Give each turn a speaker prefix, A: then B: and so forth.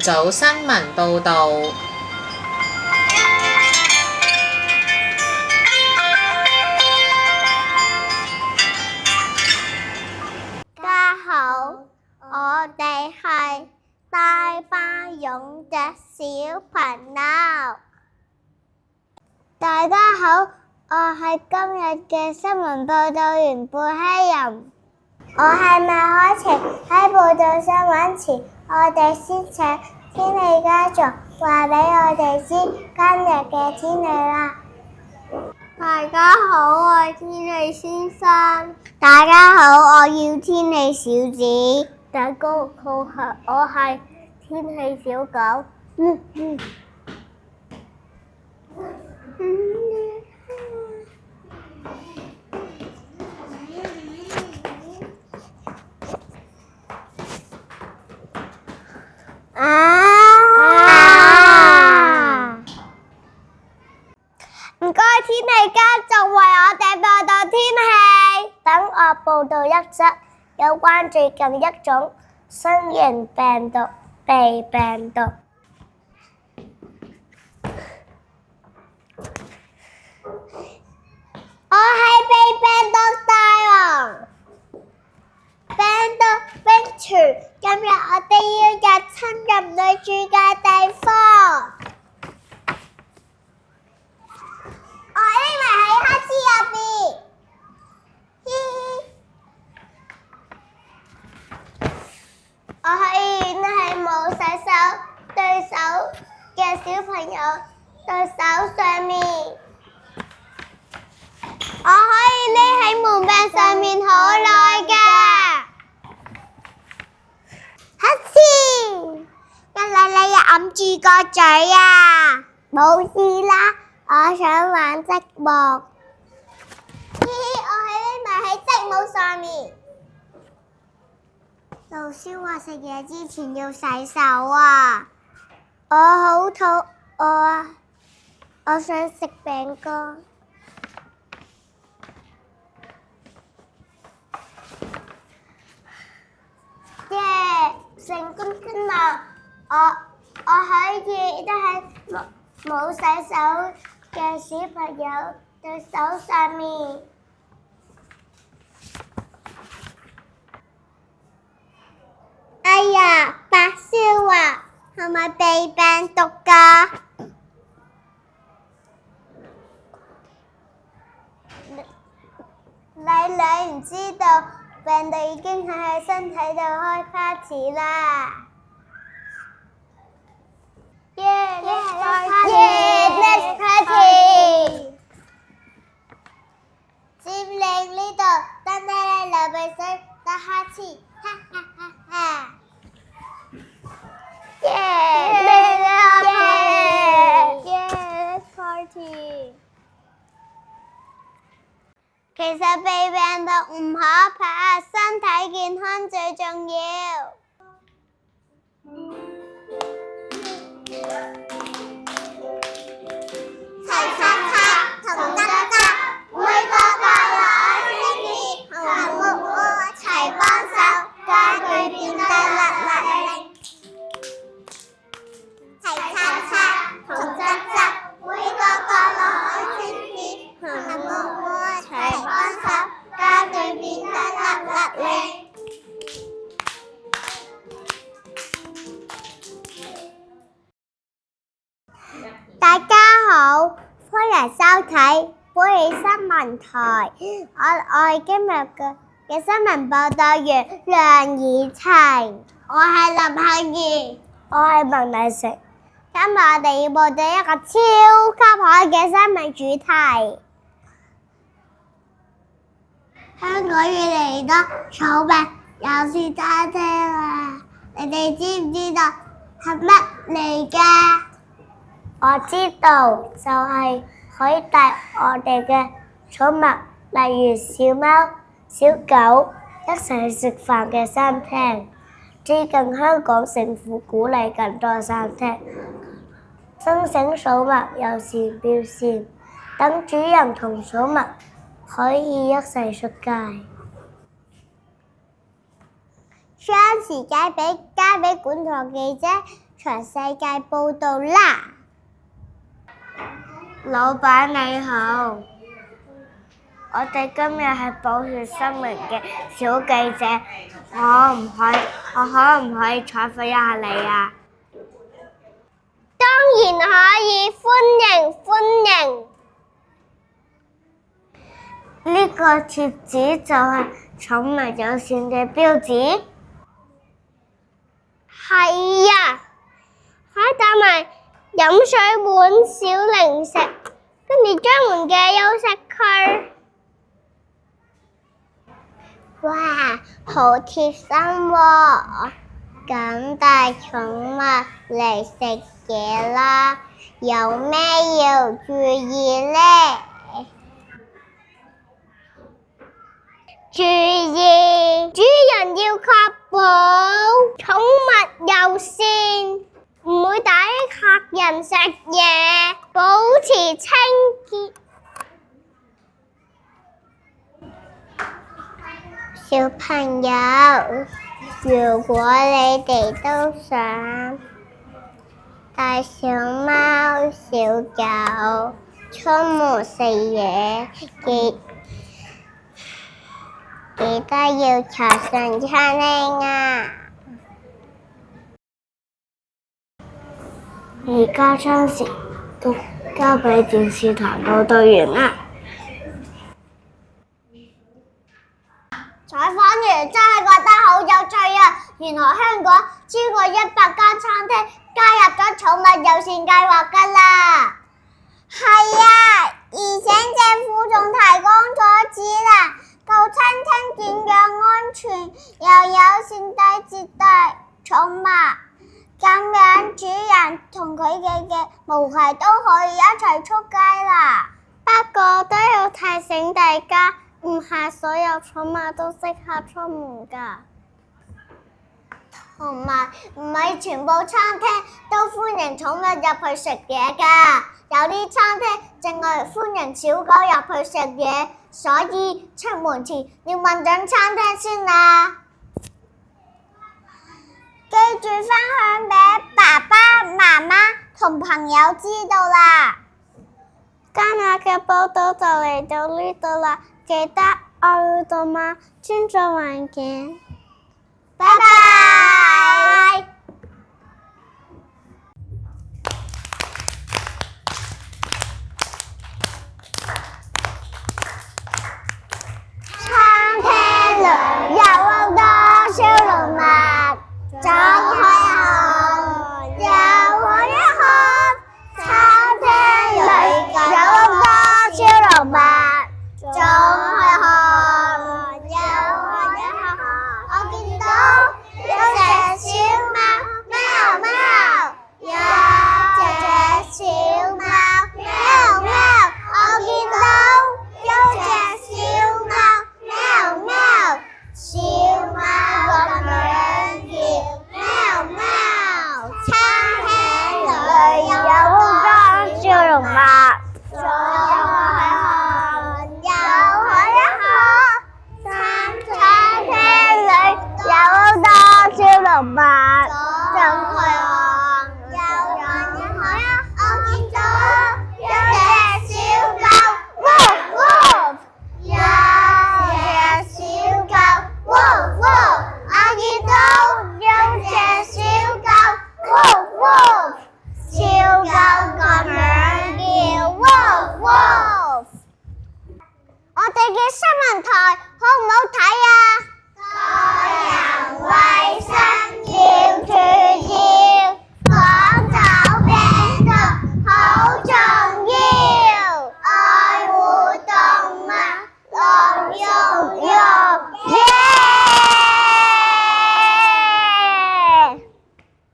A: 早新聞報導。
B: 大家好，我哋係大花勇嘅小朋友。大家好，我係今日嘅新聞報導員貝希仁。我係麥海晴。喺報導新聞前，我哋先請天氣家族話俾我哋知今日嘅天氣啦。大家好，我係天氣先生。大家好，我要天氣小子。大家好，我係天氣小狗。唔該，天氣家族為我哋報道天氣。等我報道一則有關最近一種新型病毒鼻病毒。我係鼻病毒大王，病毒冰泉。今日我哋要入侵人類住嘅地方。我匿埋喺黑廁入邊，我可以喺冇洗手對手嘅小朋友對手上面，我可以匿喺門柄上面好耐㗎。黑廁，因為你揞住個嘴啊！冇事啦。我想玩積木，我係匿埋喺積木上面。老師話食嘢之前要洗手啊！我好肚餓啊！我想食餅乾。耶！成功啦！我可以都係冇洗手嘅小朋友對手上面。哎呀，發燒啊，係咪鼻病毒㗎？你唔知道病毒已經喺身體度開 party 啦！Let's party！ 接令呢度，等你流鼻水，打哈欠，哈哈哈哈！Let's party！ 其實鼻病毒唔可怕，身體健康最重要。齊擦擦，同得得，每個角落愛清潔，紅木木齊幫手，家具變得甩甩令。齊擦擦，同得得，每個角落愛清潔，紅木木齊幫手，家具變得甩甩令。大家好，歡迎收睇貝希新聞台。我係今日嘅新聞報道員梁以晴，我係林杏兒，我係文麗成。今日我哋要報道一個超級可愛嘅新聞主題。香港越嚟越多草病又是單車啦，你哋知唔知道係乜嚟㗎？我知道，就係可以帶我哋嘅寵物，例如小貓、小狗一齊食飯嘅餐廳。最近香港政府鼓勵更多餐廳申請寵物友善標籤，等主人同寵物可以一齊出街。將時間交俾本台記者全世界報道啦！老闆你好，我哋今日係寶血新聞嘅小記者，我可唔可以採訪一下你啊？當然可以，歡迎。呢個貼紙就係寵物友善嘅標誌。係啊，可以帶埋飲水碗、小零食，跟住專門嘅休息區。哇，好貼心喎！咁帶寵物嚟食嘢啦，有咩要注意呢？注意，主人要確保寵物友善，唔會打擾客人食嘢，保持清潔。小朋友，如果你哋都想帶小貓、小狗出門食嘢，記得要查詢餐廳啊！而家將時間交俾電視台報導員啦。採訪完真係覺得好有趣啊！原來香港超過100間餐廳加入咗寵物友善計劃㗎啦。係啊，而且政府仲提供咗指南，教餐廳點樣安全又友善地接待寵物，咁樣主人同佢哋嘅毛孩都可以一齊出街啦。不過都要提醒大家，唔係所有寵物都適合出門㗎，同埋唔係全部餐廳都歡迎寵物入去食嘢㗎，有啲餐廳淨係歡迎小狗入去食嘢，所以出門前要問準餐廳先啦。記住分享俾爸爸媽媽同朋友知道啦。今日嘅報道就嚟到呢度啦，記得愛護動物，尊重環境。拜拜。餐廳裏有好多小動物，張開口，有我一盒。餐廳裏有好多小動物，張開口，有我一盒。我見到有隻小貓，喵喵，有隻小貓，喵喵。我見到有隻小貓，喵喵，小貓咁樣叫，喵喵。餐廳裏有好多小動物，左開口，右開口。餐廳裏有好多小動物，左開口，右開口。我見到有隻小狗，woof woof，有隻小狗，woof woof。我見到有隻小狗，woof woof，小狗咁樣叫，woof woof。我哋嘅新聞台好唔好睇